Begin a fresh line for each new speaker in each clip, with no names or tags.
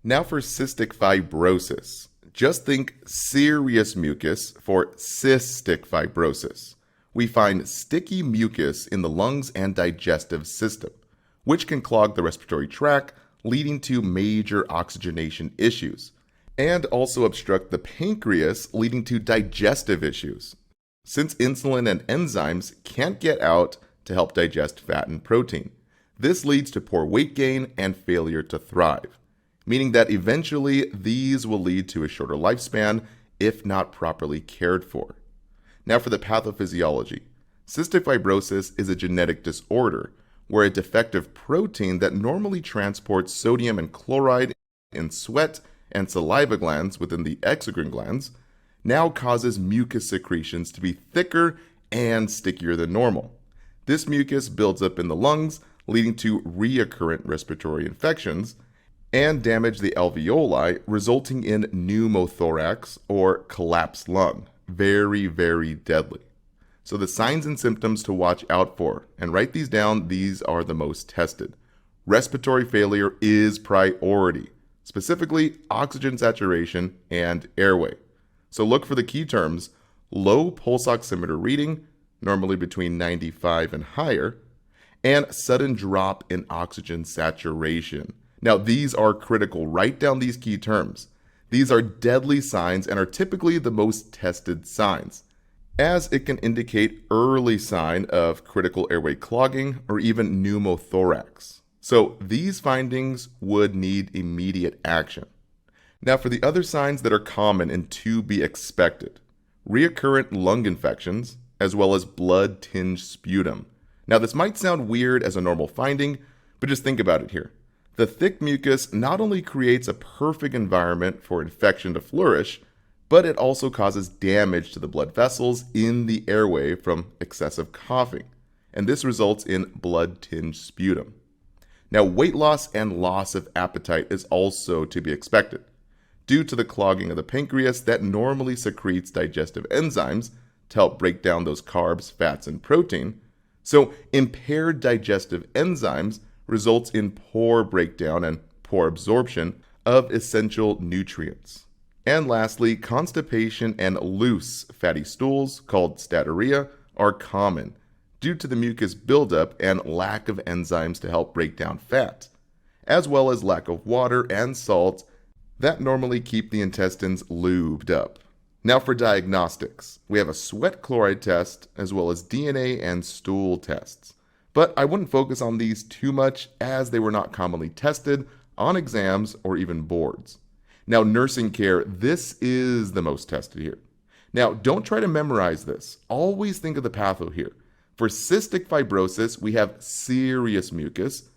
Now for cystic fibrosis. Just think serious mucus for cystic fibrosis. We find sticky mucus in the lungs and digestive system, which can clog the respiratory tract, leading to major oxygenation issues, and also obstruct the pancreas, leading to digestive issues, since insulin and enzymes can't get out to help digest fat and protein. This leads to poor weight gain and failure to thrive, meaning that eventually these will lead to a shorter lifespan if not properly cared for. Now for the pathophysiology. Cystic fibrosis is a genetic disorder where a defective protein that normally transports sodium and chloride in sweat and saliva glands within the exocrine glands now causes mucus secretions to be thicker and stickier than normal. This mucus builds up in the lungs, leading to recurrent respiratory infections and damage the alveoli, resulting in pneumothorax or collapsed lung. Very, very deadly. So the signs and symptoms to watch out for, and write these down, these are the most tested. Respiratory failure is priority, specifically oxygen saturation and airway. So look for the key terms: low pulse oximeter reading, normally between 95 and higher, and sudden drop in oxygen saturation. Now these are critical. Write down these key terms. These are deadly signs and are typically the most tested signs, as it can indicate early sign of critical airway clogging or even pneumothorax. So these findings would need immediate action. Now for the other signs that are common and to be expected: recurrent lung infections, as well as blood-tinged sputum. Now this might sound weird as a normal finding, but just think about it here. The thick mucus not only creates a perfect environment for infection to flourish, but it also causes damage to the blood vessels in the airway from excessive coughing, and this results in blood-tinged sputum. Now, weight loss and loss of appetite is also to be expected, due to the clogging of the pancreas that normally secretes digestive enzymes to help break down those carbs, fats, and protein. So impaired digestive enzymes results in poor breakdown and poor absorption of essential nutrients. And lastly, constipation and loose fatty stools, called staturia, are common due to the mucus buildup and lack of enzymes to help break down fat, as well as lack of water and salt that normally keep the intestines lubed up. Now for diagnostics, we have a sweat chloride test as well as DNA and stool tests. But I wouldn't focus on these too much as they were not commonly tested on exams or even boards. Now, nursing care, this is the most tested here. Now, don't try to memorize this. Always think of the patho here. For cystic fibrosis, we have serious mucus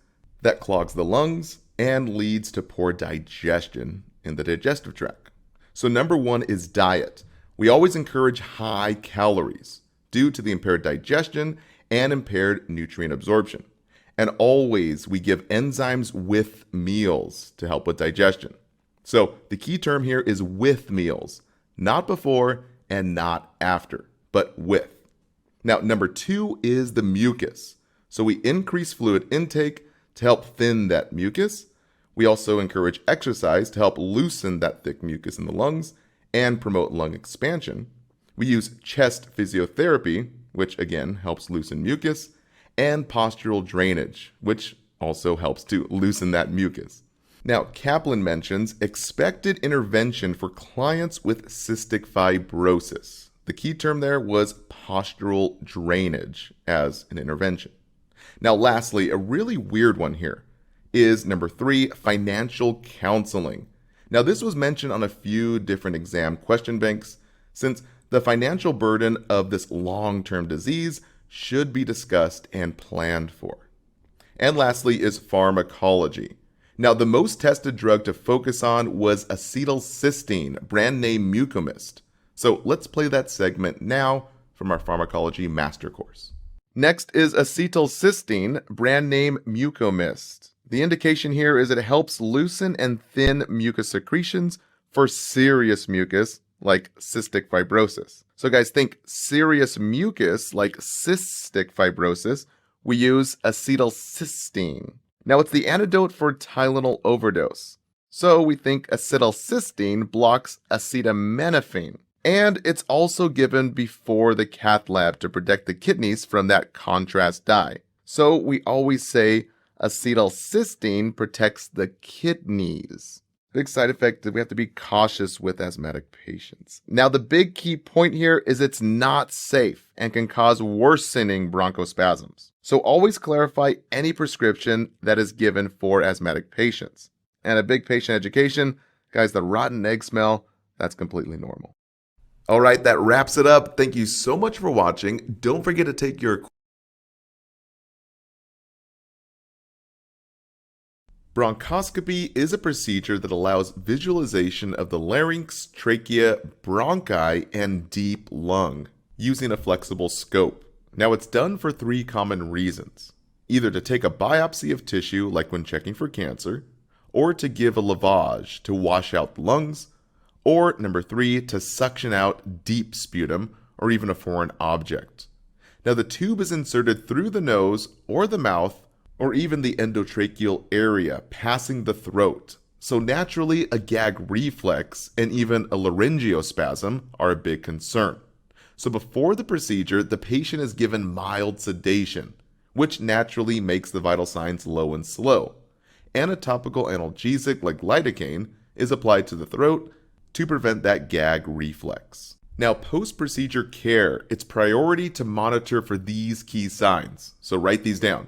that clogs the lungs and leads to poor digestion in the digestive tract. So number one is diet. We always encourage high calories due to the impaired digestion and impaired nutrient absorption. And always we give enzymes with meals to help with digestion. So the key term here is with meals, not before and not after, but with. Now, number two is the mucus. So we increase fluid intake to help thin that mucus. We also encourage exercise to help loosen that thick mucus in the lungs and promote lung expansion. We use chest physiotherapy, which again helps loosen mucus, and postural drainage, which also helps to loosen that mucus. Now, Kaplan mentions expected intervention for clients with cystic fibrosis. The key term there was postural drainage as an intervention. Now, lastly, a really weird one here is number three, financial counseling. Now, this was mentioned on a few different exam question banks, since the financial burden of this long-term disease should be discussed and planned for. And lastly is pharmacology. Now, the most tested drug to focus on was acetylcysteine, brand name Mucomyst. So let's play that segment now from our pharmacology master course. Next is acetylcysteine, brand name Mucomyst. The indication here is it helps loosen and thin mucus secretions for serious mucus like cystic fibrosis. So guys, think serious mucus like cystic fibrosis, we use acetylcysteine. Now it's the antidote for Tylenol overdose. So we think acetylcysteine blocks acetaminophen. And it's also given before the cath lab to protect the kidneys from that contrast dye. So we always say acetylcysteine protects the kidneys. Big side effect that we have to be cautious with asthmatic patients. Now, the big key point here is it's not safe and can cause worsening bronchospasms. So always clarify any prescription that is given for asthmatic patients. And a big patient education, guys, the rotten egg smell, that's completely normal. All right, that wraps it up. Thank you so much for watching. Don't forget to take your Bronchoscopy is a procedure that allows visualization of the larynx, trachea, bronchi, and deep lung using a flexible scope. Now, it's done for 3 common reasons. Either to take a biopsy of tissue, like when checking for cancer, or to give a lavage to wash out the lungs, or number 3, to suction out deep sputum or even a foreign object. Now, the tube is inserted through the nose or the mouth or even the endotracheal area, passing the throat. So naturally, a gag reflex and even a laryngeospasm are a big concern. So before the procedure, the patient is given mild sedation, which naturally makes the vital signs low and slow. And a topical analgesic like lidocaine is applied to the throat to prevent that gag reflex. Now, post-procedure care, it's priority to monitor for these key signs. So write these down.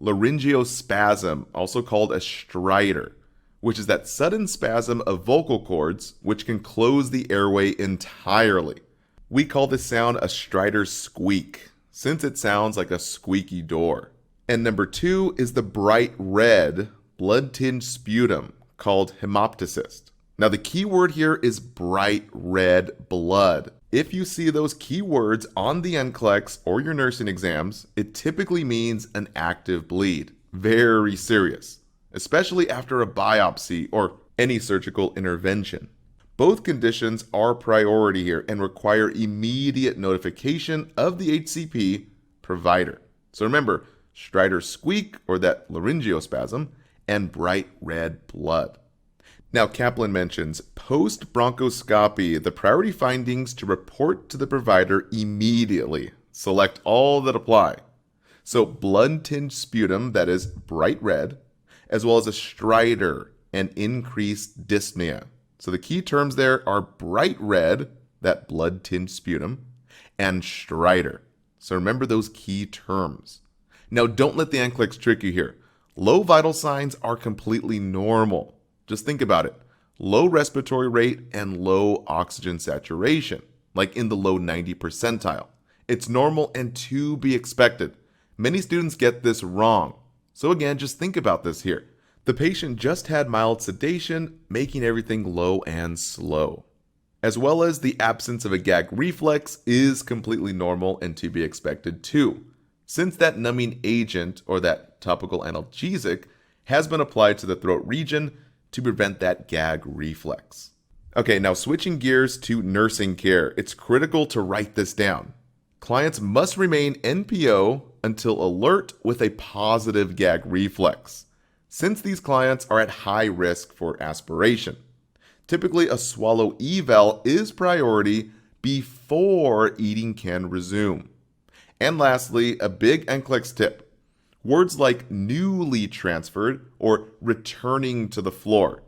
Laryngeospasm, also called a stridor, which is that sudden spasm of vocal cords which can close the airway entirely. We call this sound a stridor squeak, since it sounds like a squeaky door. And number 2 is the bright red, blood-tinged sputum called hemoptysis. Now, the key word here is bright red blood. If you see those key words on the NCLEX or your nursing exams, it typically means an active bleed. Very serious, especially after a biopsy or any surgical intervention. Both conditions are priority here and require immediate notification of the HCP provider. So remember, stridor squeak or that laryngeospasm and bright red blood. Now, Kaplan mentions post-bronchoscopy, the priority findings to report to the provider immediately. Select all that apply. So blood-tinged sputum that is bright red, as well as a stridor and increased dyspnea. So the key terms there are bright red, that blood-tinged sputum, and stridor. So remember those key terms. Now, don't let the NCLEX trick you here. Low vital signs are completely normal. Just think about it. Low respiratory rate and low oxygen saturation, like in the low 90 percentile. It's normal and to be expected. Many students get this wrong. So again, just think about this here. The patient just had mild sedation, making everything low and slow. As well as the absence of a gag reflex is completely normal and to be expected too, since that numbing agent or that topical analgesic has been applied to the throat region to prevent that gag reflex. Okay, now switching gears to nursing care, it's critical to write this down. Clients must remain NPO until alert with a positive gag reflex, since these clients are at high risk for aspiration. Typically, a swallow eval is priority before eating can resume. And lastly, a big NCLEX tip. Words like newly transferred or returning to the floor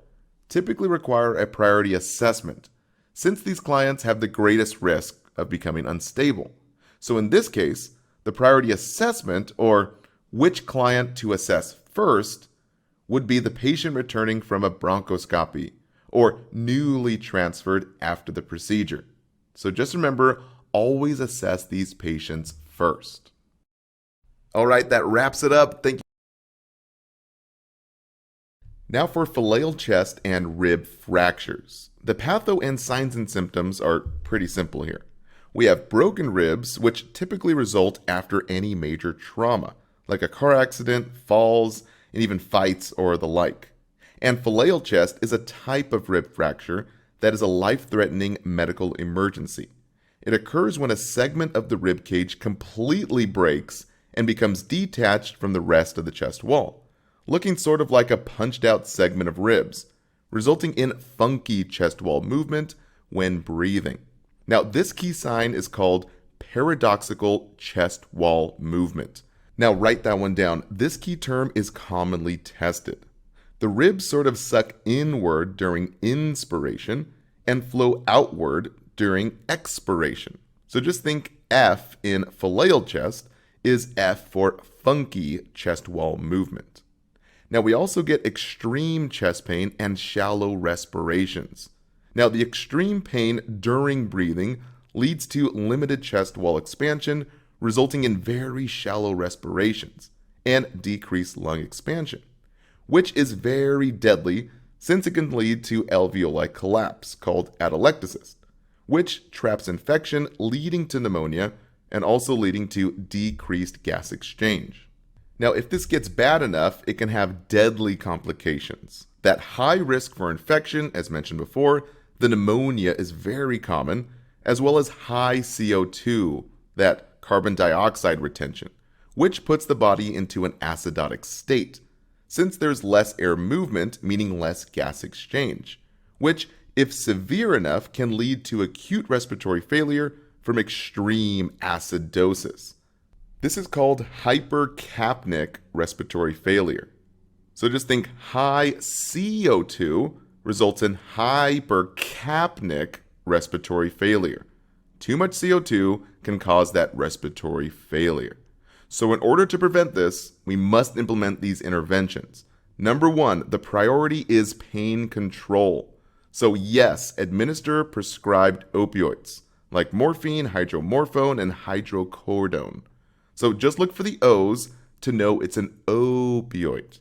typically require a priority assessment, since these clients have the greatest risk of becoming unstable. So in this case, the priority assessment, or which client to assess first, would be the patient returning from a bronchoscopy or newly transferred after the procedure. So just remember, always assess these patients first. All right, that wraps it up. Thank you. Now for flail chest and rib fractures. The patho and signs and symptoms are pretty simple here. We have broken ribs, which typically result after any major trauma, like a car accident, falls, and even fights or the like. And flail chest is a type of rib fracture that is a life-threatening medical emergency. It occurs when a segment of the rib cage completely breaks and becomes detached from the rest of the chest wall, looking sort of like a punched out segment of ribs, resulting in funky chest wall movement when breathing. Now, this key sign is called paradoxical chest wall movement. Now, write that one down. This key term is commonly tested. The ribs sort of suck inward during inspiration and flow outward during expiration. So just think F in flail chest is F for funky chest wall movement. Now, we also get extreme chest pain and shallow respirations. Now, the extreme pain during breathing leads to limited chest wall expansion, resulting in very shallow respirations and decreased lung expansion, which is very deadly since it can lead to alveoli collapse called atelectasis, which traps infection leading to pneumonia and also leading to decreased gas exchange. Now, if this gets bad enough, it can have deadly complications. That high risk for infection, as mentioned before, the pneumonia is very common, as well as high CO2, that carbon dioxide retention, which puts the body into an acidotic state, since there's less air movement, meaning less gas exchange, which, if severe enough, can lead to acute respiratory failure from extreme acidosis. This is called hypercapnic respiratory failure. So just think high CO2 results in hypercapnic respiratory failure. Too much CO2 can cause that respiratory failure. So in order to prevent this, we must implement these interventions. Number one, the priority is pain control. So yes, administer prescribed opioids like morphine, hydromorphone, and hydrocodone. So just look for the O's to know it's an opioid.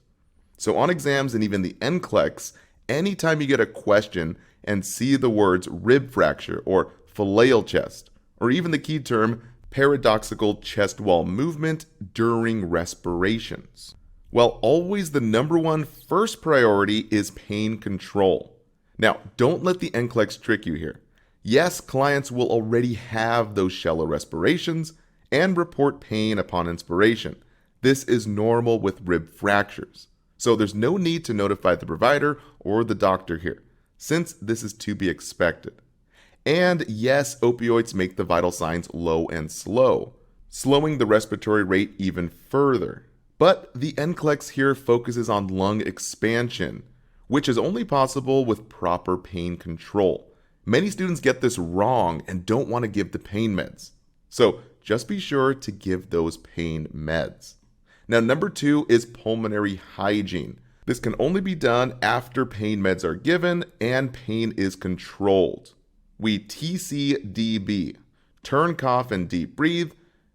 So on exams and even the NCLEX, anytime you get a question and see the words rib fracture or flail chest, or even the key term paradoxical chest wall movement during respirations, well, always the number one first priority is pain control. Now, don't let the NCLEX trick you here. Yes, clients will already have those shallow respirations and report pain upon inspiration. This is normal with rib fractures. So there's no need to notify the provider or the doctor here, since this is to be expected. And yes, opioids make the vital signs low and slow, slowing the respiratory rate even further. But the NCLEX here focuses on lung expansion, which is only possible with proper pain control. Many students get this wrong and don't want to give the pain meds. So just be sure to give those pain meds. Now, number two is pulmonary hygiene. This can only be done after pain meds are given and pain is controlled. We TCDB, turn, cough, and deep breathe,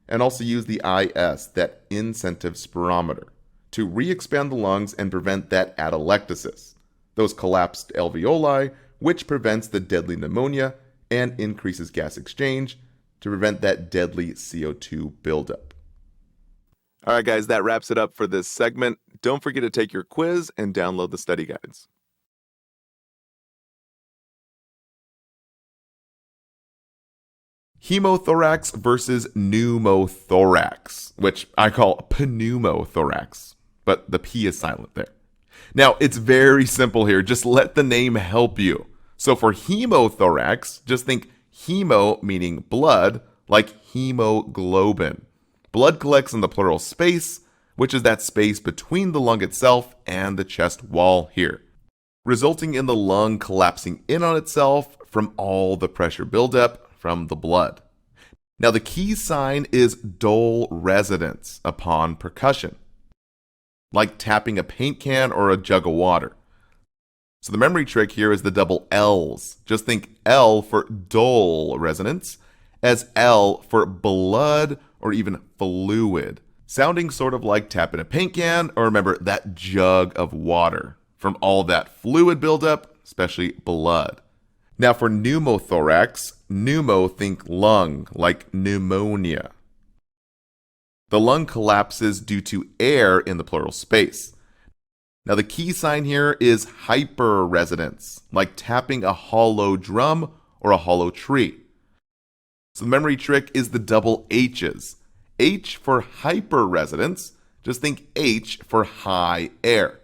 and also use the IS, that incentive spirometer, to re-expand the lungs and prevent that atelectasis, those collapsed alveoli, which prevents the deadly pneumonia and increases gas exchange to prevent that deadly CO2 buildup. All right, guys, that wraps it up for this segment. Don't forget to take your quiz and download the study guides. Hemothorax versus pneumothorax, which I call pneumothorax, but the P is silent there. Now, it's very simple here. Just let the name help you. So for hemothorax, just think hemo meaning blood, like hemoglobin. Blood collects in the pleural space, which is that space between the lung itself and the chest wall here, resulting in the lung collapsing in on itself from all the pressure buildup from the blood. Now, the key sign is dull resonance upon percussion, like tapping a paint can or a jug of water. So the memory trick here is the double L's. Just think L for dull resonance as L for blood or even fluid, sounding sort of like tapping a paint can or remember that jug of water from all that fluid buildup, especially blood. Now for pneumothorax, pneumo think lung, like pneumonia. The lung collapses due to air in the pleural space. Now the key sign here is hyperresonance, like tapping a hollow drum or a hollow tree. So the memory trick is the double H's. H for hyperresonance, just think H for high air.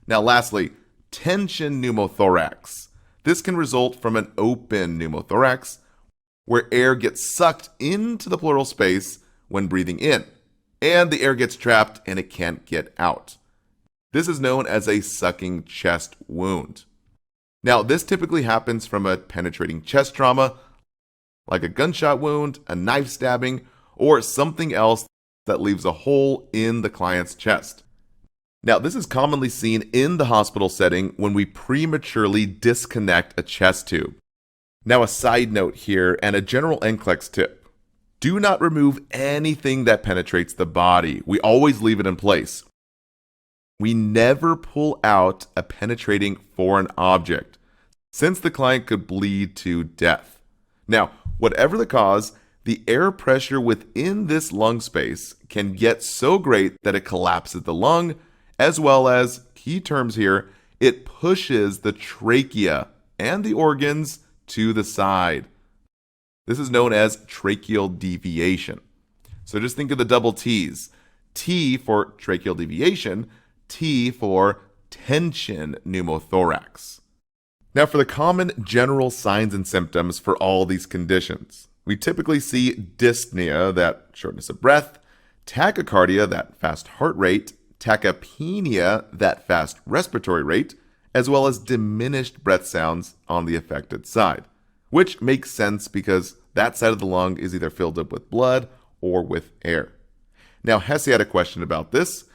Now lastly, tension pneumothorax. This can result from an open pneumothorax, where air gets sucked into the pleural space when breathing in, and the air gets trapped and it can't get out. This is known as a sucking chest wound. Now, this typically happens from a penetrating chest trauma, like a gunshot wound, a knife stabbing, or something else that leaves a hole in the client's chest. Now, this is commonly seen in the hospital setting when we prematurely disconnect a chest tube. Now, a side note here and a general NCLEX tip. Do not remove anything that penetrates the body. We always leave it in place. We never pull out a penetrating foreign object, since the client could bleed to death. Now, whatever the cause, the air pressure within this lung space can get so great that it collapses the lung, as well as, key terms here, it pushes the trachea and the organs to the side. This is known as tracheal deviation. So just think of the double T's. T for tracheal deviation, T for tension pneumothorax. Now, for the common general signs and symptoms for all these conditions, we typically see dyspnea, that shortness of breath, tachycardia, that fast heart rate, tachypnea, that fast respiratory rate, as well as diminished breath sounds on the affected side, which makes sense because that side of the lung is either filled up with blood or with air. Now, Hesse had a question about this.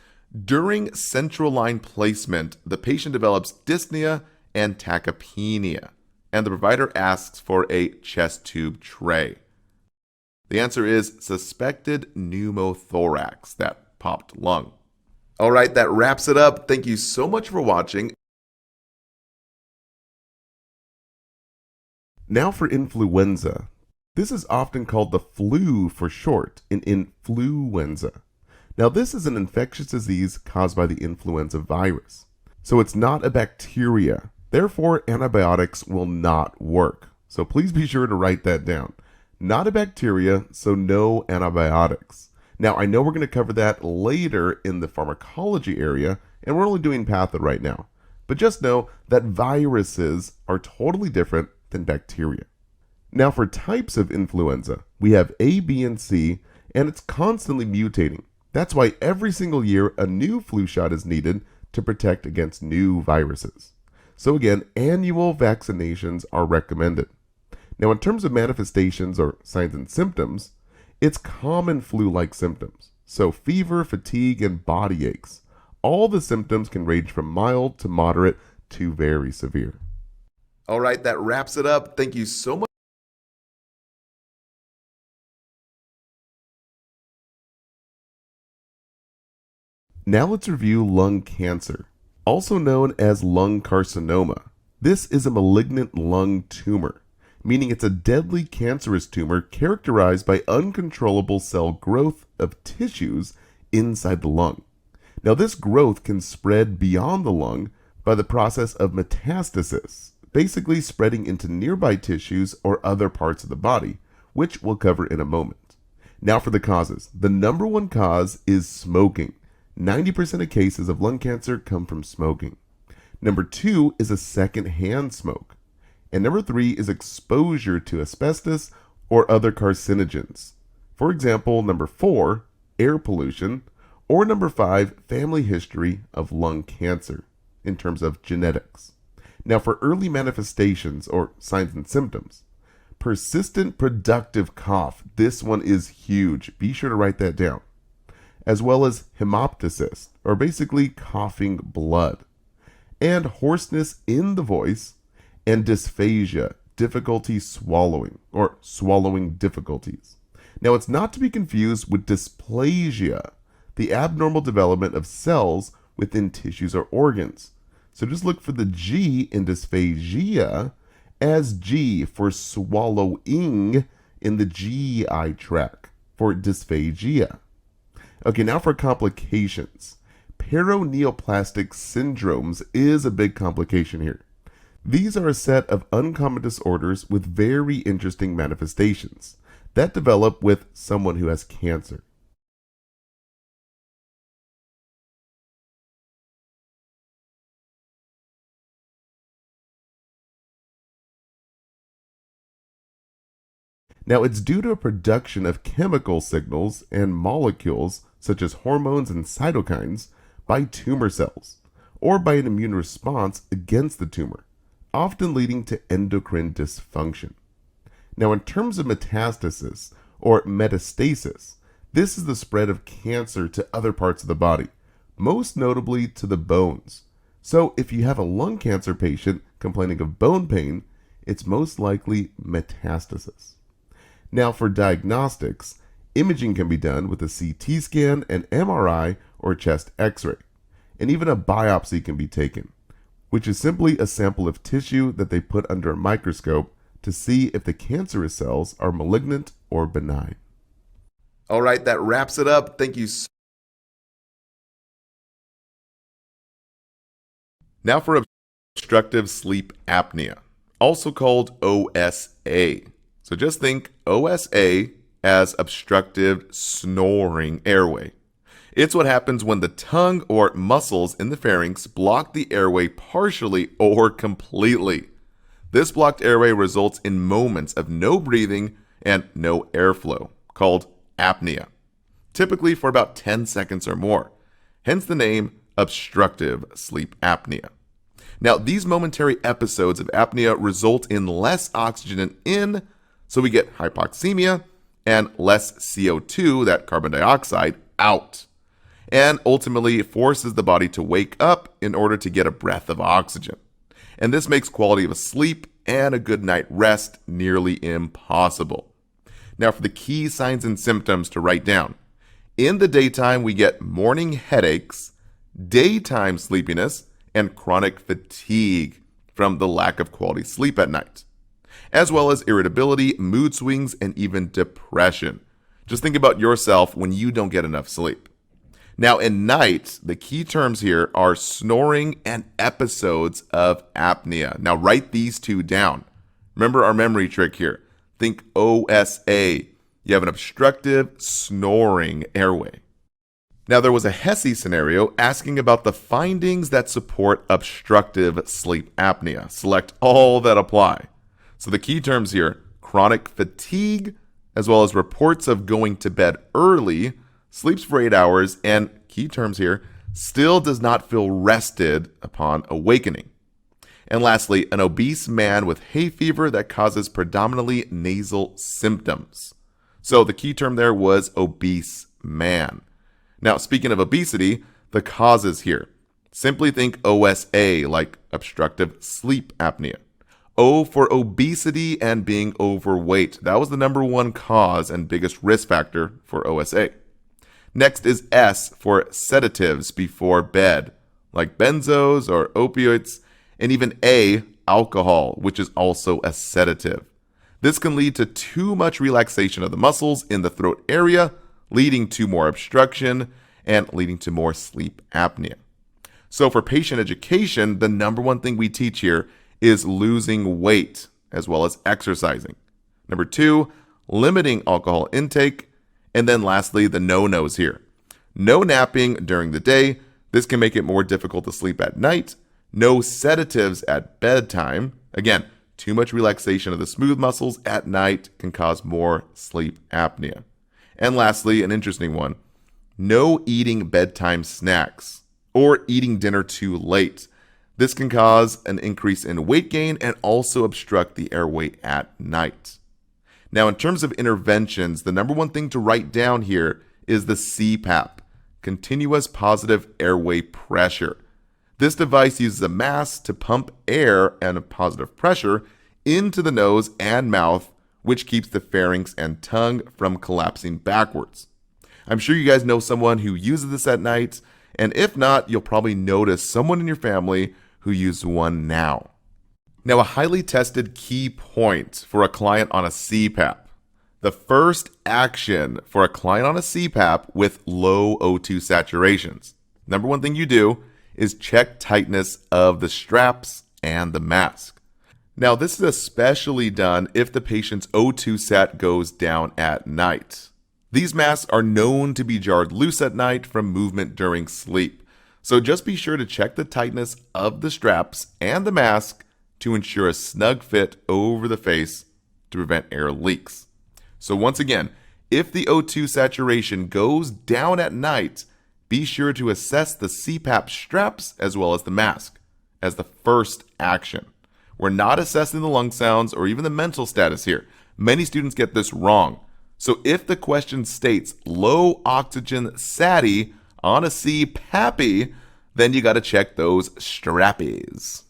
During central line placement, the patient develops dyspnea and tachypnea, and the provider asks for a chest tube tray. The answer is suspected pneumothorax, that popped lung. All right, that wraps it up. Thank you so much for watching. Now for influenza. This is often called the flu for short, in influenza. Now, this is an infectious disease caused by the influenza virus. So it's not a bacteria. Therefore, antibiotics will not work. So please be sure to write that down. Not a bacteria, so no antibiotics. Now, I know we're going to cover that later in the pharmacology area, and we're only doing Patho right now. But just know that viruses are totally different than bacteria. Now, for types of influenza, we have A, B, and C, and it's constantly mutating. That's why every single year a new flu shot is needed to protect against new viruses. So again, annual vaccinations are recommended. Now, in terms of manifestations or signs and symptoms, it's common flu-like symptoms. So fever, fatigue, and body aches. All the symptoms can range from mild to moderate to very severe. All right, that wraps it up. Thank you so much. Now let's review lung cancer, also known as lung carcinoma. This is a malignant lung tumor, meaning it's a deadly cancerous tumor characterized by uncontrollable cell growth of tissues inside the lung. Now, this growth can spread beyond the lung by the process of metastasis, basically spreading into nearby tissues or other parts of the body, which we'll cover in a moment. Now for the causes. The number one cause is smoking. 90% of cases of lung cancer come from smoking. Number 2 is a secondhand smoke. And number 3 is exposure to asbestos or other carcinogens. For example, number 4, air pollution, or number 5, family history of lung cancer in terms of genetics. Now for early manifestations or signs and symptoms, persistent productive cough. This one is huge. Be sure to write that down. As well as hemoptysis, or basically coughing blood, and hoarseness in the voice, and dysphagia, difficulty swallowing, or swallowing difficulties. Now, it's not to be confused with dysplasia, the abnormal development of cells within tissues or organs. So just look for the G in dysphagia as G for swallowing in the GI tract for dysphagia. Okay, now for complications. Paraneoplastic syndromes is a big complication here. These are a set of uncommon disorders with very interesting manifestations that develop with someone who has cancer. Now, it's due to a production of chemical signals and molecules such as hormones and cytokines by tumor cells, or by an immune response against the tumor, often leading to endocrine dysfunction. Now, in terms of metastasis or metastasis, this is the spread of cancer to other parts of the body, most notably to the bones. So, if you have a lung cancer patient complaining of bone pain, it's most likely metastasis. Now, for diagnostics, imaging can be done with a CT scan, an MRI, or chest x-ray, and even a biopsy can be taken, which is simply a sample of tissue that they put under a microscope to see if the cancerous cells are malignant or benign. All right, that wraps it up. Thank you so Now for obstructive sleep apnea, also called OSA. So just think OSA as obstructive snoring airway. It's what happens when the tongue or muscles in the pharynx block the airway partially or completely. This blocked airway results in moments of no breathing and no airflow, called apnea, typically for about 10 seconds or more, hence the name obstructive sleep apnea. Now, these momentary episodes of apnea result in less oxygen in, so we get hypoxemia, and less CO2, that carbon dioxide, out, and ultimately forces the body to wake up in order to get a breath of oxygen. And this makes quality of a sleep and a good night rest nearly impossible. Now, for the key signs and symptoms to write down. In the daytime, we get morning headaches, daytime sleepiness, and chronic fatigue from the lack of quality sleep at night, as well as irritability, mood swings, and even depression. Just think about yourself when you don't get enough sleep. Now, at night, the key terms here are snoring and episodes of apnea. Now, write these two down. Remember our memory trick here. Think OSA. You have an obstructive snoring airway. Now, there was a HESI scenario asking about the findings that support obstructive sleep apnea. Select all that apply. So the key terms here, chronic fatigue, as well as reports of going to bed early, sleeps for 8 hours, and key terms here, still does not feel rested upon awakening. And lastly, an obese man with hay fever that causes predominantly nasal symptoms. So the key term there was obese man. Now, speaking of obesity, the causes here. Simply think OSA, like obstructive sleep apnea. O for obesity and being overweight. That was the number one cause and biggest risk factor for OSA. Next is S for sedatives before bed, like benzos or opioids, and even A, alcohol, which is also a sedative. This can lead to too much relaxation of the muscles in the throat area, leading to more obstruction and leading to more sleep apnea. So for patient education, the number one thing we teach here is losing weight as well as exercising. Number 2, limiting alcohol intake. And then lastly, the no-nos here. No napping during the day. This can make it more difficult to sleep at night. No sedatives at bedtime. Again, too much relaxation of the smooth muscles at night can cause more sleep apnea. And lastly, an interesting one, no eating bedtime snacks or eating dinner too late. This can cause an increase in weight gain and also obstruct the airway at night. Now, in terms of interventions, the number one thing to write down here is the CPAP, continuous positive airway pressure. This device uses a mask to pump air and a positive pressure into the nose and mouth, which keeps the pharynx and tongue from collapsing backwards. I'm sure you guys know someone who uses this at night, and if not, you'll probably notice someone in your family who uses one now. Now, a highly tested key point for a client on a CPAP. The first action for a client on a CPAP with low O2 saturations. Number one thing you do is check tightness of the straps and the mask. Now, this is especially done if the patient's O2 sat goes down at night. These masks are known to be jarred loose at night from movement during sleep. So just be sure to check the tightness of the straps and the mask to ensure a snug fit over the face to prevent air leaks. So once again, if the O2 saturation goes down at night, be sure to assess the CPAP straps as well as the mask as the first action. We're not assessing the lung sounds or even the mental status here. Many students get this wrong. So if the question states low oxygen SATI on a CPAPy, then you got to check those strappies.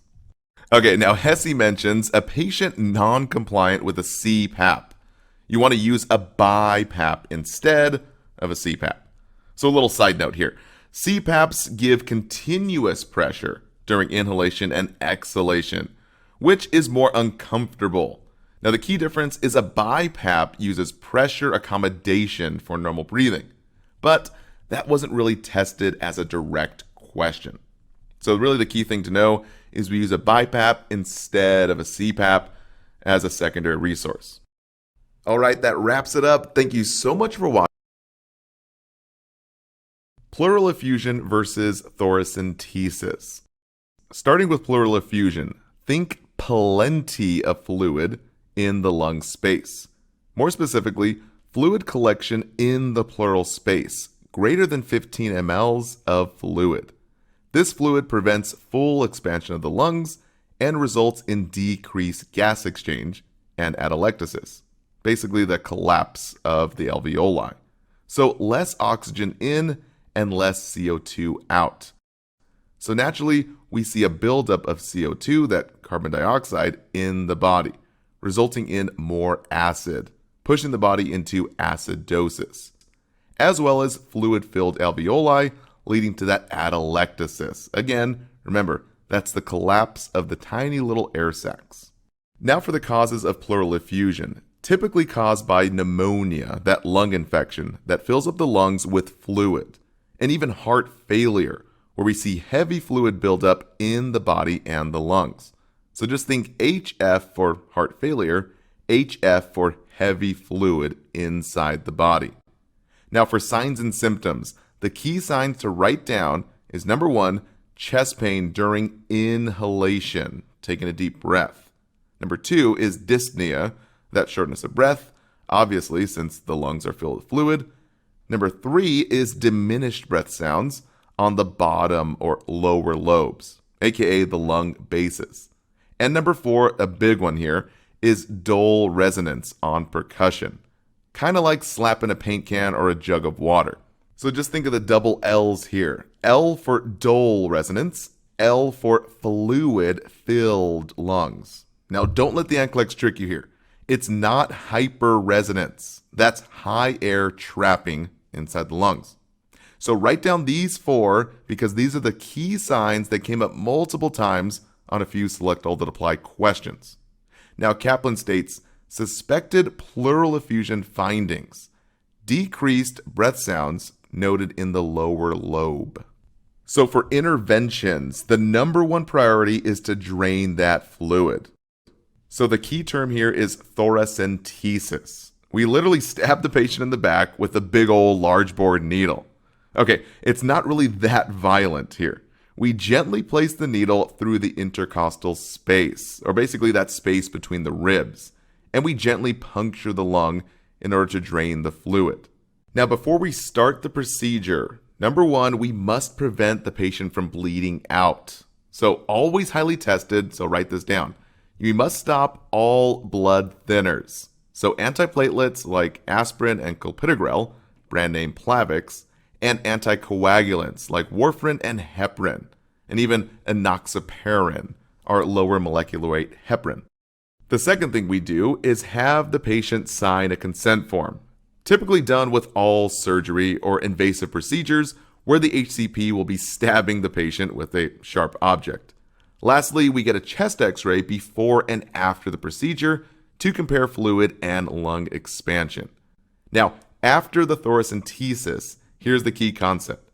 Okay, now Hesse mentions a patient non-compliant with a CPAP. You want to use a BiPAP instead of a CPAP. So a little side note here. CPAPs give continuous pressure during inhalation and exhalation, which is more uncomfortable. Now the key difference is a BiPAP uses pressure accommodation for normal breathing, but that wasn't really tested as a direct question. So really the key thing to know is we use a BiPAP instead of a CPAP as a secondary resource. All right, that wraps it up. Thank you so much for watching. Pleural effusion versus thoracentesis. Starting with pleural effusion, think plenty of fluid in the lung space. More specifically, fluid collection in the pleural space, greater than 15 mLs of fluid. This fluid prevents full expansion of the lungs and results in decreased gas exchange and atelectasis, basically the collapse of the alveoli. So less oxygen in and less CO2 out. So naturally, we see a buildup of CO2, that carbon dioxide, in the body, resulting in more acid, pushing the body into acidosis, as well as fluid-filled alveoli, leading to that atelectasis. Again, remember, that's the collapse of the tiny little air sacs. Now for the causes of pleural effusion, typically caused by pneumonia, that lung infection that fills up the lungs with fluid, and even heart failure, where we see heavy fluid buildup in the body and the lungs. So just think HF for heart failure, HF for heavy fluid inside the body. Now for signs and symptoms, the key signs to write down is number 1, chest pain during inhalation, taking a deep breath. Number 2 is dyspnea, that shortness of breath, obviously since the lungs are filled with fluid. Number 3 is diminished breath sounds on the bottom or lower lobes, aka the lung bases. And number 4, a big one here, is dull resonance on percussion, kind of like slapping a paint can or a jug of water. So just think of the double L's here. L for dull resonance, L for fluid-filled lungs. Now don't let the NCLEX trick you here. It's not hyperresonance. That's high air trapping inside the lungs. So write down these 4 because these are the key signs that came up multiple times on a few select all that apply questions. Now Kaplan states, suspected pleural effusion findings, decreased breath sounds noted in the lower lobe. So for interventions, the number 1 priority is to drain that fluid. So the key term here is thoracentesis. We literally stab the patient in the back with a big old large bore needle. Okay, it's not really that violent here. We gently place the needle through the intercostal space, or basically that space between the ribs, and we gently puncture the lung in order to drain the fluid. Now before we start the procedure, number 1, we must prevent the patient from bleeding out. So always highly tested, so write this down. You must stop all blood thinners. So antiplatelets like aspirin and clopidogrel, brand name Plavix, and anticoagulants like warfarin and heparin, and even enoxaparin, or lower molecular weight heparin. The second thing we do is have the patient sign a consent form, typically done with all surgery or invasive procedures where the HCP will be stabbing the patient with a sharp object. Lastly, we get a chest x-ray before and after the procedure to compare fluid and lung expansion. Now, after the thoracentesis, here's the key concept.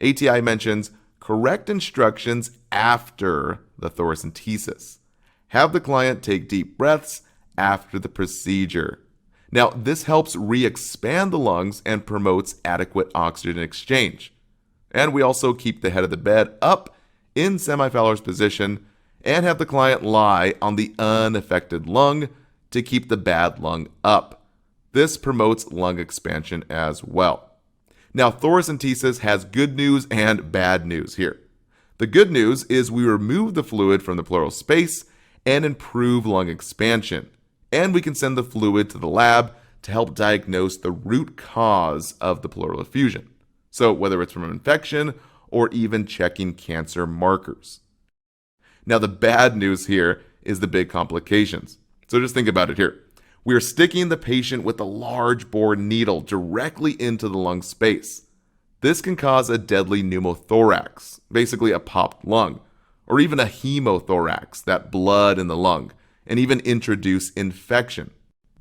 ATI mentions correct instructions after the thoracentesis. Have the client take deep breaths after the procedure. Now, this helps re-expand the lungs and promotes adequate oxygen exchange. And we also keep the head of the bed up in semi-Fowler's position and have the client lie on the unaffected lung to keep the bad lung up. This promotes lung expansion as well. Now, thoracentesis has good news and bad news here. The good news is we remove the fluid from the pleural space and improve lung expansion. And we can send the fluid to the lab to help diagnose the root cause of the pleural effusion. So whether it's from an infection or even checking cancer markers. Now, the bad news here is the big complications. So just think about it here. We are sticking the patient with a large bore needle directly into the lung space. This can cause a deadly pneumothorax, basically a popped lung, or even a hemothorax, that blood in the lung, and even introduce infection.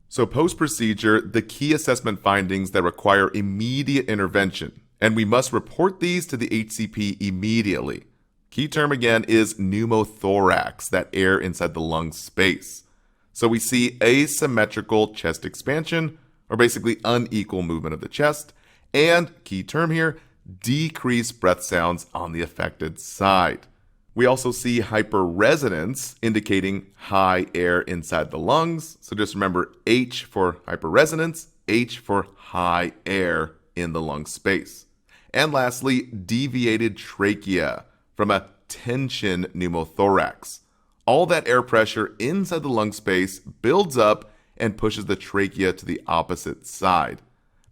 So post-procedure, the key assessment findings that require immediate intervention, and we must report these to the HCP immediately. Key term again is pneumothorax, that air inside the lung space. So we see asymmetrical chest expansion, or basically unequal movement of the chest, and, key term here, decreased breath sounds on the affected side. We also see hyperresonance, indicating high air inside the lungs. So just remember H for hyperresonance, H for high air in the lung space. And lastly, deviated trachea from a tension pneumothorax. All that air pressure inside the lung space builds up and pushes the trachea to the opposite side.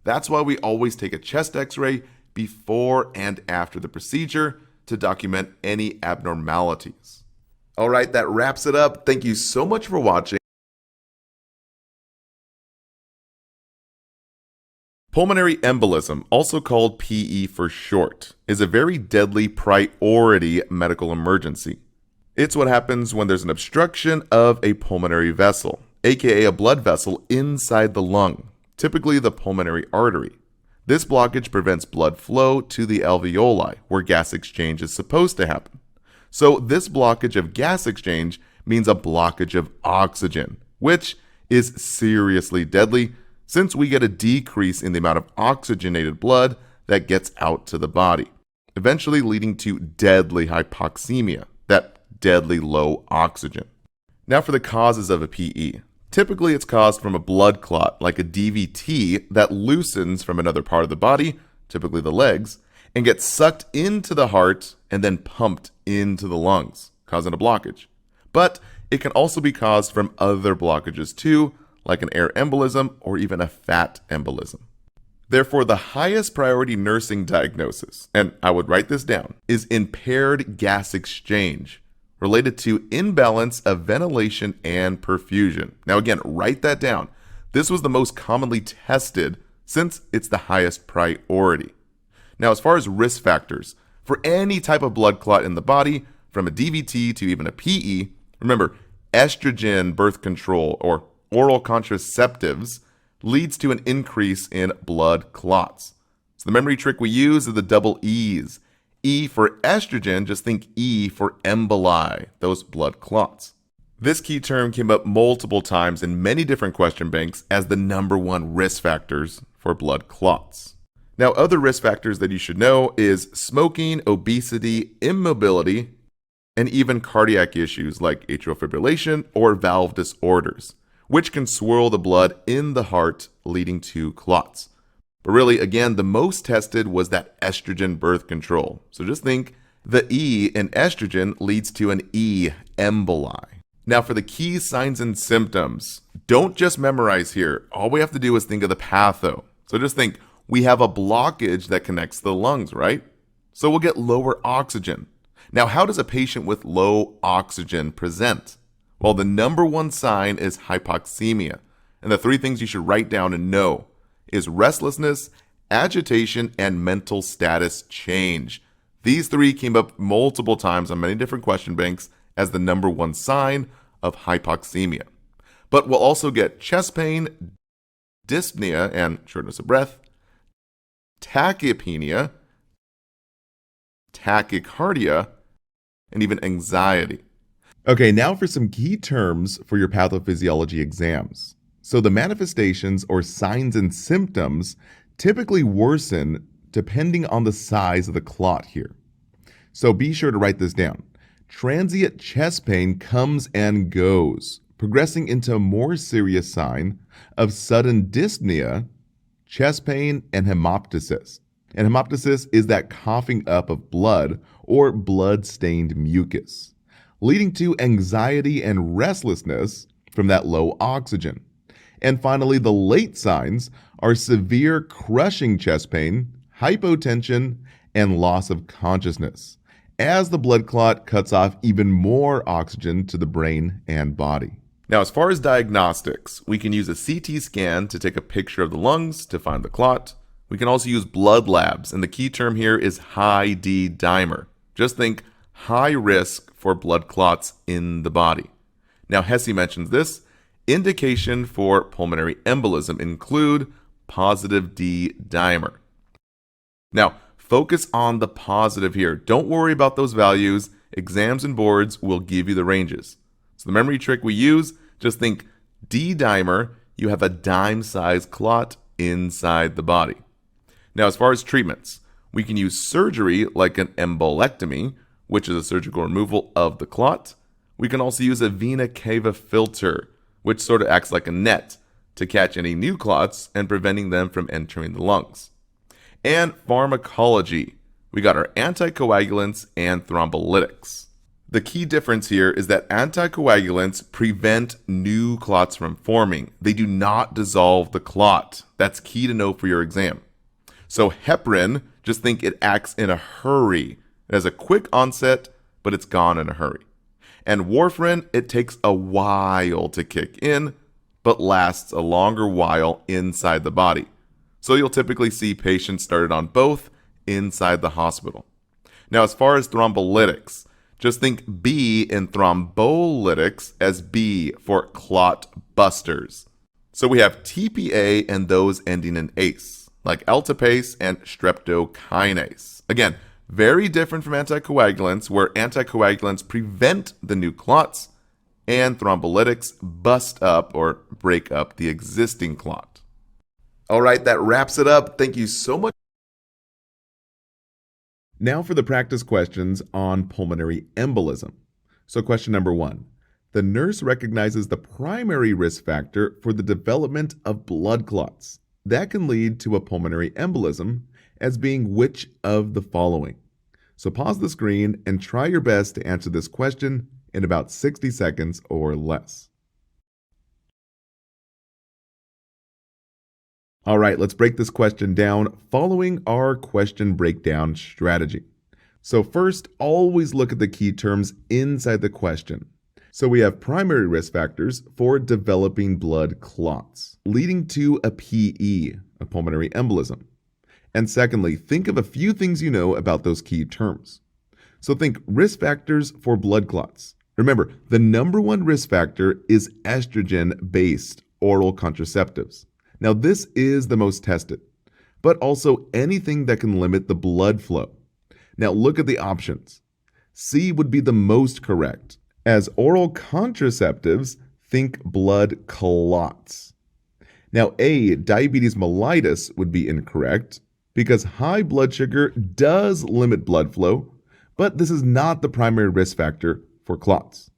That's why we always take a chest x-ray before and after the procedure to document any abnormalities. All right, that wraps it up. Thank you so much for watching. Pulmonary embolism, also called PE for short, is a very deadly priority medical emergency. It's what happens when there's an obstruction of a pulmonary vessel, aka a blood vessel inside the lung, typically the pulmonary artery. This blockage prevents blood flow to the alveoli, where gas exchange is supposed to happen. So this blockage of gas exchange means a blockage of oxygen, which is seriously deadly since we get a decrease in the amount of oxygenated blood that gets out to the body, eventually leading to deadly hypoxemia, that deadly low oxygen. Now for the causes of a PE. Typically it's caused from a blood clot, like a DVT, that loosens from another part of the body, typically the legs, and gets sucked into the heart and then pumped into the lungs, causing a blockage. But it can also be caused from other blockages too, like an air embolism or even a fat embolism. Therefore, the highest priority nursing diagnosis, and I would write this down, is impaired gas exchange, related to imbalance of ventilation and perfusion. Now again, write that down. This was the most commonly tested since it's the highest priority. Now, as far as risk factors, for any type of blood clot in the body, from a DVT to even a PE, remember, estrogen birth control or oral contraceptives leads to an increase in blood clots. So the memory trick we use is the double E's. E for estrogen, just think E for emboli, those blood clots. This key term came up multiple times in many different question banks as the #1 risk factors for blood clots. Now, other risk factors that you should know is smoking, obesity, immobility, and even cardiac issues like atrial fibrillation or valve disorders, which can swirl the blood in the heart, leading to clots. But really, again, the most tested was that estrogen birth control. So just think the E in estrogen leads to an E, emboli. Now for the key signs and symptoms, don't just memorize here. All we have to do is think of the patho. So just think, we have a blockage that connects the lungs, right? So we'll get lower oxygen. Now, how does a patient with low oxygen present? Well, the #1 sign is hypoxemia. And the 3 things you should write down and know is restlessness, agitation, and mental status change. These 3 came up multiple times on many different question banks as the #1 sign of hypoxemia. But we'll also get chest pain, dyspnea and shortness of breath, tachypnea, tachycardia, and even anxiety. Okay, now for some key terms for your pathophysiology exams. So the manifestations or signs and symptoms typically worsen depending on the size of the clot here. So be sure to write this down. Transient chest pain comes and goes, progressing into a more serious sign of sudden dyspnea, chest pain, and hemoptysis. And hemoptysis is that coughing up of blood or blood-stained mucus, leading to anxiety and restlessness from that low oxygen. And finally, the late signs are severe crushing chest pain, hypotension, and loss of consciousness, as the blood clot cuts off even more oxygen to the brain and body. Now, as far as diagnostics, we can use a CT scan to take a picture of the lungs to find the clot. We can also use blood labs, and the key term here is high D dimer. Just think high risk for blood clots in the body. Now, Hesse mentions this. Indication for pulmonary embolism include positive D dimer. Now, focus on the positive here. Don't worry about those values. Exams and boards will give you the ranges. So the memory trick we use, just think D dimer, you have a dime-sized clot inside the body. Now, as far as treatments, we can use surgery like an embolectomy, which is a surgical removal of the clot. We can also use a vena cava filter, which sort of acts like a net to catch any new clots and preventing them from entering the lungs. And pharmacology, we got our anticoagulants and thrombolytics. The key difference here is that anticoagulants prevent new clots from forming. They do not dissolve the clot. That's key to know for your exam. So heparin, just think it acts in a hurry. It has a quick onset, but it's gone in a hurry. And warfarin, it takes a while to kick in, but lasts a longer while inside the body. So you'll typically see patients started on both inside the hospital. Now, as far as thrombolytics, just think B in thrombolytics as B for clot busters. So we have TPA and those ending in ACE, like alteplase and streptokinase. Again, very different from anticoagulants, where anticoagulants prevent the new clots and thrombolytics bust up or break up the existing clot. All right, that wraps it up. Thank you so much. Now for the practice questions on pulmonary embolism. So question number 1. The nurse recognizes the primary risk factor for the development of blood clots that can lead to a pulmonary embolism as being which of the following? So pause the screen and try your best to answer this question in about 60 seconds or less. All right, let's break this question down following our question breakdown strategy. So first, always look at the key terms inside the question. So we have primary risk factors for developing blood clots, leading to a PE, a pulmonary embolism. And secondly, think of a few things you know about those key terms. So think risk factors for blood clots. Remember, the number one risk factor is estrogen-based oral contraceptives. Now, this is the most tested, but also anything that can limit the blood flow. Now, look at the options. C would be the most correct. As oral contraceptives, think blood clots. Now, A, diabetes mellitus would be incorrect because high blood sugar does limit blood flow, but this is not the primary risk factor for clots.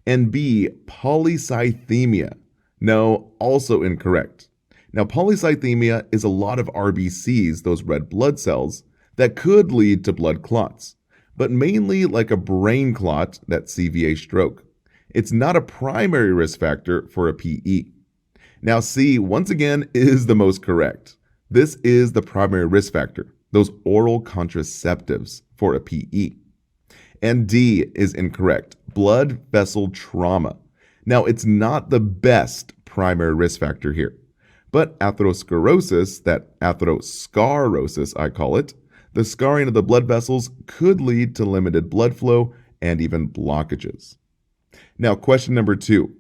And B, polycythemia. No, also incorrect. Now, polycythemia is a lot of RBCs, those red blood cells, that could lead to blood clots, but mainly like a brain clot, that CVA stroke. It's not a primary risk factor for a PE. Now, C, once again, is the most correct. This is the primary risk factor, those oral contraceptives for a PE. And D is incorrect, blood vessel trauma. Now, it's not the best primary risk factor here. But atherosclerosis, that atherosclerosis I call it, the scarring of the blood vessels could lead to limited blood flow and even blockages. Now, question number 2.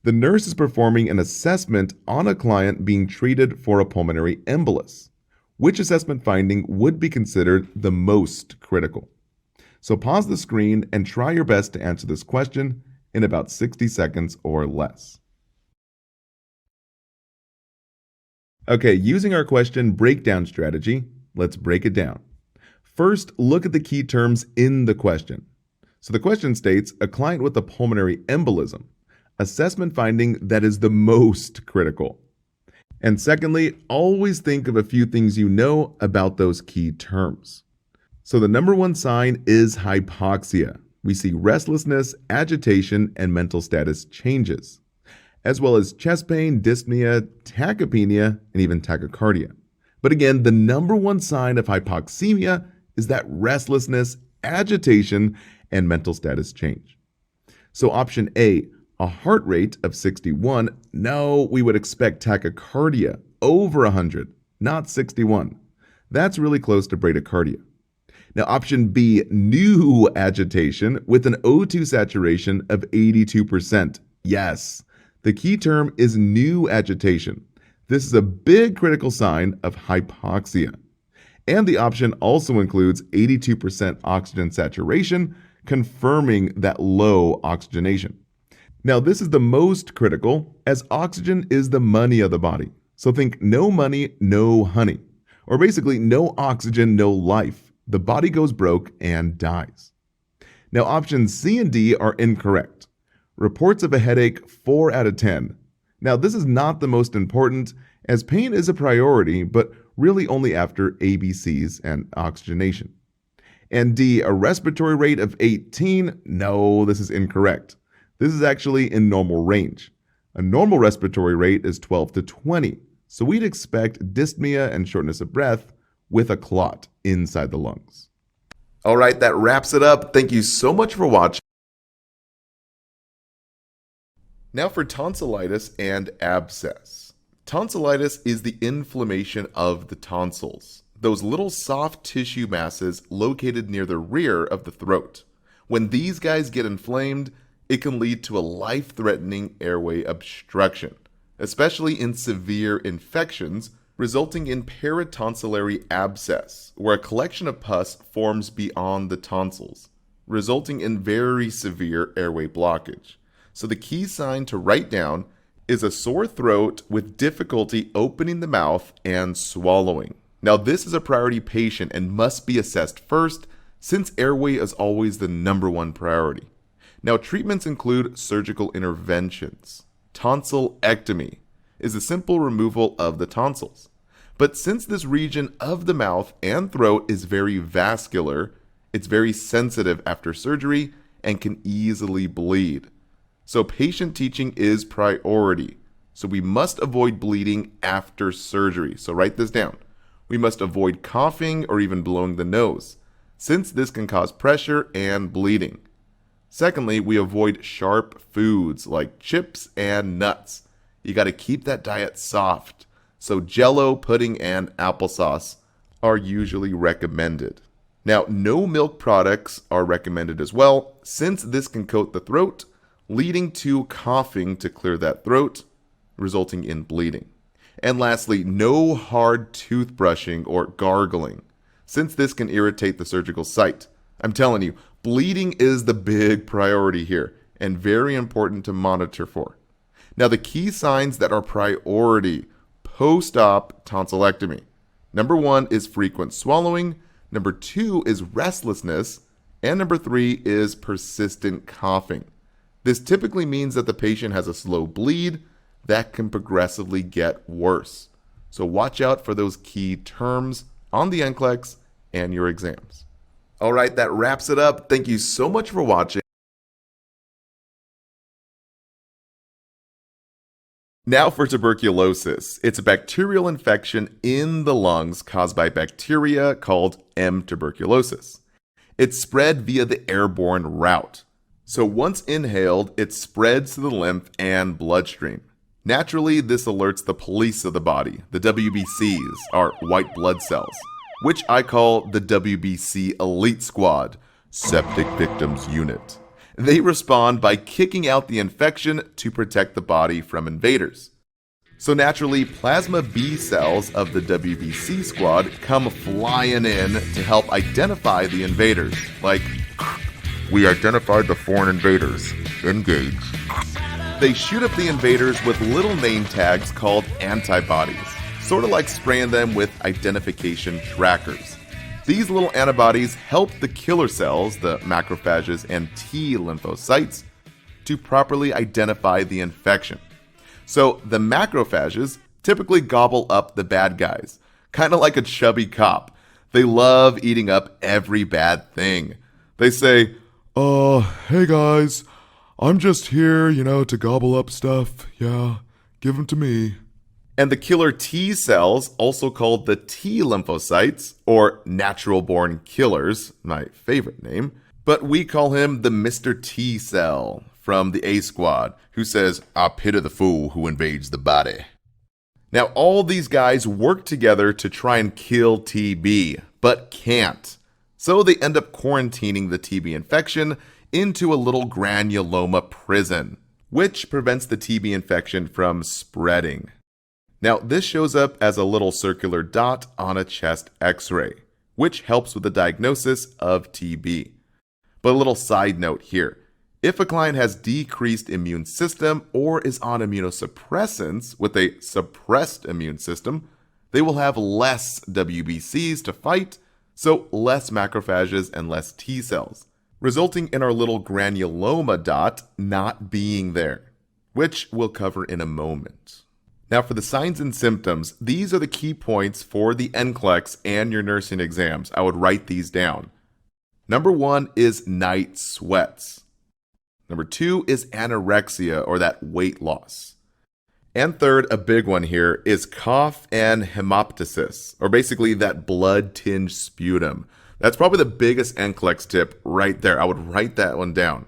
The nurse is performing an assessment on a client being treated for a pulmonary embolus. Which assessment finding would be considered the most critical? So pause the screen and try your best to answer this question in about 60 seconds or less. Okay, using our question breakdown strategy, let's break it down. First, look at the key terms in the question. So the question states, a client with a pulmonary embolism. assessment finding that is the most critical. And secondly, always think of a few things you know about those key terms. So the number one sign is hypoxia. We see restlessness, agitation, and mental status changes, as well as chest pain, dyspnea, tachypnea, and even tachycardia. But again, the number one sign of hypoxemia is that restlessness, agitation, and mental status change. So option A, a heart rate of 61. No, we would expect tachycardia over 100, not 61. That's really close to bradycardia. Now, option B, new agitation with an O2 saturation of 82%. Yes, the key term is new agitation. This is a big critical sign of hypoxia. And the option also includes 82% oxygen saturation, confirming that low oxygenation. Now, this is the most critical, as oxygen is the money of the body. So think no money, no honey. Or basically, no oxygen, no life. The body goes broke and dies. Now, options C and D are incorrect. Reports of a headache, 4 out of 10. Now, this is not the most important, as pain is a priority, but really only after ABCs and oxygenation. And D, a respiratory rate of 18. No, this is incorrect. This is actually in normal range. A normal respiratory rate is 12 to 20, so we'd expect dyspnea and shortness of breath with a clot inside the lungs. All right, that wraps it up. Thank you so much for watching. Now for tonsillitis and abscess. Tonsillitis is the inflammation of the tonsils, those little soft tissue masses located near the rear of the throat. When these guys get inflamed, it can lead to a life-threatening airway obstruction, especially in severe infections, resulting in peritonsillary abscess, where a collection of pus forms beyond the tonsils, resulting in very severe airway blockage. So the key sign to write down is a sore throat with difficulty opening the mouth and swallowing. Now, this is a priority patient and must be assessed first, since airway is always the number one priority. Now, treatments include surgical interventions. Tonsillectomy is the simple removal of the tonsils. But since this region of the mouth and throat is very vascular, it's very sensitive after surgery and can easily bleed. So patient teaching is priority. So we must avoid bleeding after surgery. So write this down. We must avoid coughing or even blowing the nose, since this can cause pressure and bleeding. Secondly, we avoid sharp foods like chips and nuts. You got to keep that diet soft. So Jell-O, pudding, and applesauce are usually recommended. Now, no milk products are recommended as well, since this can coat the throat, leading to coughing to clear that throat, resulting in bleeding. And lastly, no hard toothbrushing or gargling, since this can irritate the surgical site. I'm telling you, bleeding is the big priority here and very important to monitor for. Now, the key signs that are priority post-op tonsillectomy. Number 1 is frequent swallowing. Number 2 is restlessness. And number 3 is persistent coughing. This typically means that the patient has a slow bleed that can progressively get worse. So watch out for those key terms on the NCLEX and your exams. All right, that wraps it up. Thank you so much for watching. Now for tuberculosis. It's a bacterial infection in the lungs caused by bacteria called M. tuberculosis. It's spread via the airborne route. So once inhaled, it spreads to the lymph and bloodstream. Naturally, this alerts the police of the body, the WBCs, our white blood cells, which I call the WBC Elite Squad, Septic Victims Unit. They respond by kicking out the infection to protect the body from invaders. So naturally, plasma B cells of the WBC squad come flying in to help identify the invaders. Like, we identified the foreign invaders. Engage. They shoot up the invaders with little name tags called antibodies, sort of like spraying them with identification trackers. These little antibodies help the killer cells, the macrophages and T lymphocytes, to properly identify the infection. So the macrophages typically gobble up the bad guys, kind of like a chubby cop. They love eating up every bad thing. They say, hey guys, I'm just here, to gobble up stuff. Yeah, give them to me. And the killer T cells, also called the T lymphocytes, or natural-born killers, my favorite name, but we call him the Mr. T cell from the A Squad, who says, I pity the fool who invades the body. Now, all these guys work together to try and kill TB, but can't. So they end up quarantining the TB infection into a little granuloma prison, which prevents the TB infection from spreading. Now, this shows up as a little circular dot on a chest x-ray, which helps with the diagnosis of TB. But a little side note here. If a client has decreased immune system or is on immunosuppressants with a suppressed immune system, they will have less WBCs to fight, so less macrophages and less T cells, resulting in our little granuloma dot not being there, which we'll cover in a moment. Now for the signs and symptoms, these are the key points for the NCLEX and your nursing exams. I would write these down. Number 1 is night sweats. Number 2 is anorexia, or that weight loss. And third, a big one here, is cough and hemoptysis, or basically that blood-tinged sputum. That's probably the biggest NCLEX tip right there. I would write that one down.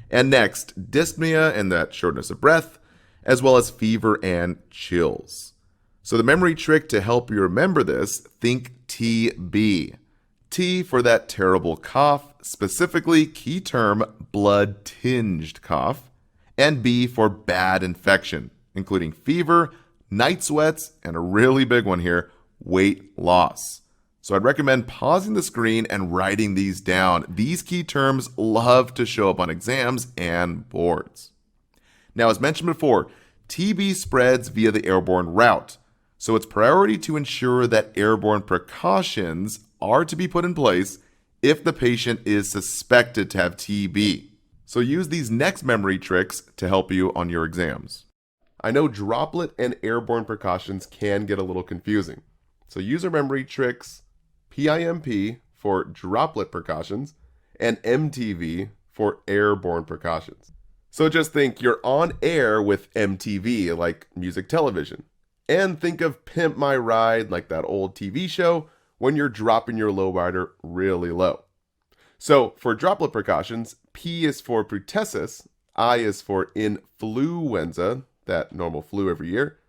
And next, dyspnea and that shortness of breath, as well as fever and chills. So the memory trick to help you remember this, think TB. T for that terrible cough, specifically key term blood-tinged cough, and B for bad infection, including fever, night sweats, and a really big one here, weight loss. So I'd recommend pausing the screen and writing these down. These key terms love to show up on exams and boards. Now, as mentioned before, TB spreads via the airborne route, so it's priority to ensure that airborne precautions are to be put in place if the patient is suspected to have TB. So use these next memory tricks to help you on your exams. I know droplet and airborne precautions can get a little confusing. So user memory tricks, PIMP for droplet precautions, and MTV for airborne precautions. So just think you're on air with MTV, like music television. And think of Pimp My Ride, like that old TV show, when you're dropping your lowrider really low. So for droplet precautions, P is for pertussis, I is for influenza, that normal flu every year,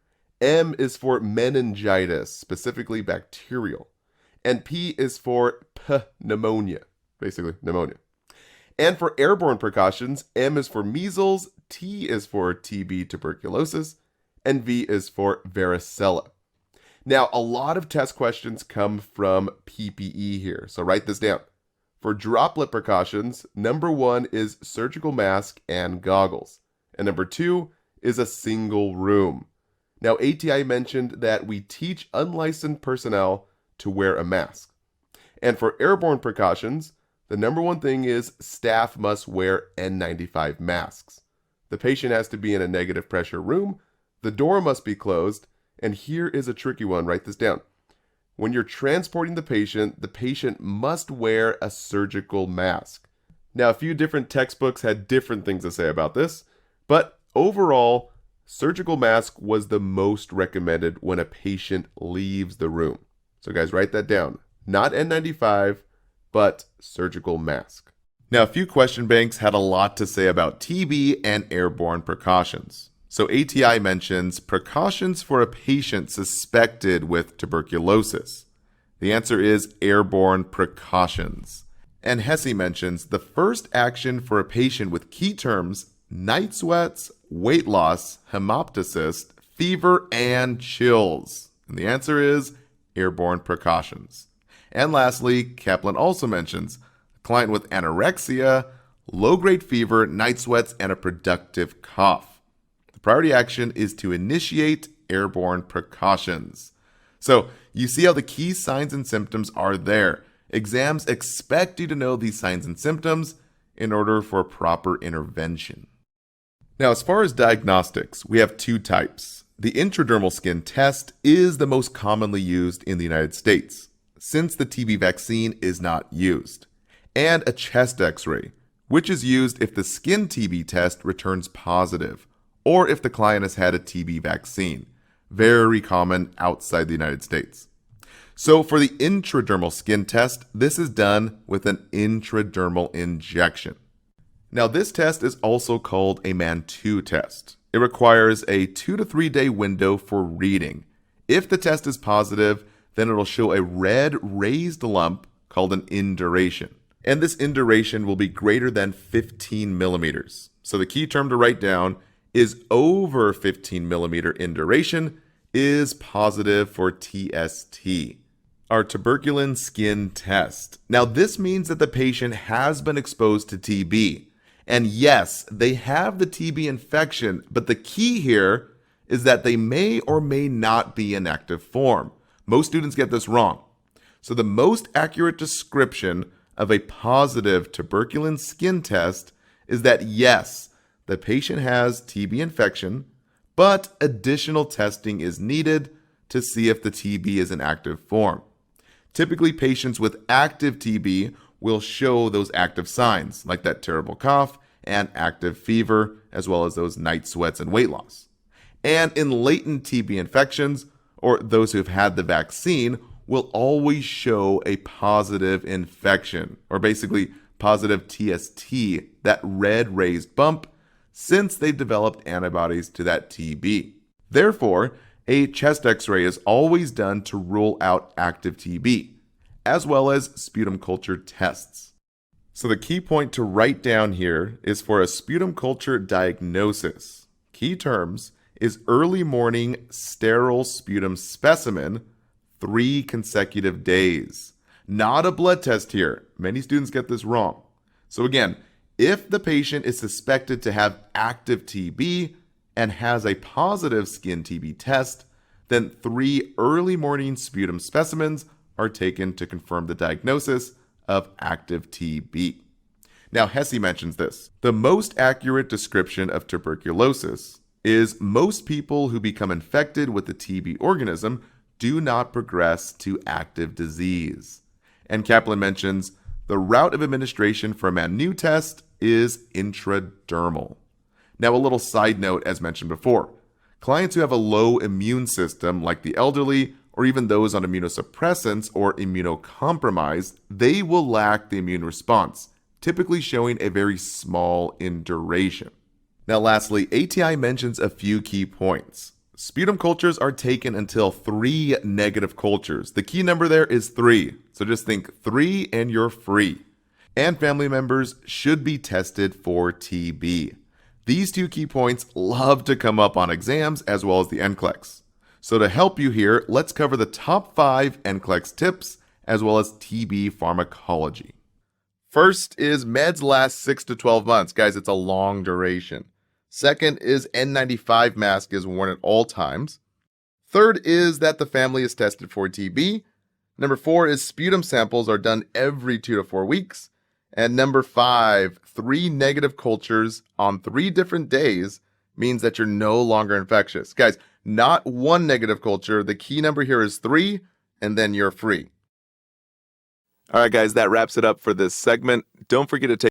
M is for meningitis, specifically bacterial, and P is for pneumonia, basically pneumonia. And for airborne precautions, M is for measles, T is for TB tuberculosis, and V is for varicella. Now, a lot of test questions come from PPE here, so write this down. For droplet precautions, number 1 is surgical mask and goggles, and number 2 is a single room. Now, ATI mentioned that we teach unlicensed personnel to wear a mask. And for airborne precautions, the number 1 thing is staff must wear N95 masks. The patient has to be in a negative pressure room, the door must be closed, and here is a tricky one, write this down. When you're transporting the patient must wear a surgical mask. Now, a few different textbooks had different things to say about this, but overall, surgical mask was the most recommended when a patient leaves the room. So guys, write that down. Not N95, but surgical mask. Now, a few question banks had a lot to say about TB and airborne precautions. So ATI mentions precautions for a patient suspected with tuberculosis. The answer is airborne precautions. And Hesse mentions the first action for a patient with key terms night sweats, weight loss, hemoptysis, fever, and chills. And the answer is airborne precautions. And lastly, Kaplan also mentions a client with anorexia, low-grade fever, night sweats, and a productive cough. The priority action is to initiate airborne precautions. So you see how the key signs and symptoms are there. Exams expect you to know these signs and symptoms in order for proper intervention. Now, as far as diagnostics, we have two types. The intradermal skin test is the most commonly used in the United States, since the TB vaccine is not used, and a chest x-ray, which is used if the skin TB test returns positive, or if the client has had a TB vaccine, very common outside the United States. So for the intradermal skin test, this is done with an intradermal injection. Now, this test is also called a MAN2 test. It requires a 2 to 3 day window for reading. If the test is positive, then it'll show a red raised lump called an induration. And this induration will be greater than 15 millimeters. So the key term to write down is over 15 millimeter induration is positive for TST. Our tuberculin skin test. Now, this means that the patient has been exposed to TB. And yes, they have the TB infection, but the key here is that they may or may not be in active form. Most students get this wrong. So the most accurate description of a positive tuberculin skin test is that yes, the patient has TB infection, but additional testing is needed to see if the TB is in active form. Typically, patients with active TB will show those active signs, like that terrible cough and active fever, as well as those night sweats and weight loss. And in latent TB infections, or those who have had the vaccine, will always show a positive infection, or basically positive TST, that red raised bump, since they've developed antibodies to that TB. Therefore, a chest x-ray is always done to rule out active TB, as well as sputum culture tests. So the key point to write down here is for a sputum culture diagnosis. Key terms is early morning sterile sputum specimen, 3 consecutive days. Not a blood test here. Many students get this wrong. So again, if the patient is suspected to have active TB and has a positive skin TB test, then 3 early morning sputum specimens are taken to confirm the diagnosis of active TB. Now, Hesse mentions this. The most accurate description of tuberculosis is most people who become infected with the TB organism do not progress to active disease. And Kaplan mentions the route of administration for a MAN2 test is intradermal. Now, a little side note, as mentioned before, clients who have a low immune system, like the elderly, or even those on immunosuppressants or immunocompromised, they will lack the immune response, typically showing a very small induration. Now lastly, ATI mentions a few key points. Sputum cultures are taken until 3 negative cultures. The key number there is 3, so just think 3 and you're free. And family members should be tested for TB. These 2 key points love to come up on exams as well as the NCLEX. So to help you here, let's cover the top 5 NCLEX tips as well as TB pharmacology. First is meds last 6 to 12 months. Guys, it's a long duration. Second is N95 mask is worn at all times. Third is that the family is tested for TB. Number 4 is sputum samples are done every 2 to 4 weeks. And number 5, 3 negative cultures on 3 different days means that you're no longer infectious. Guys, not 1 negative culture. The key number here is 3, and then you're free. All right, guys, that wraps it up for this segment. Don't forget to take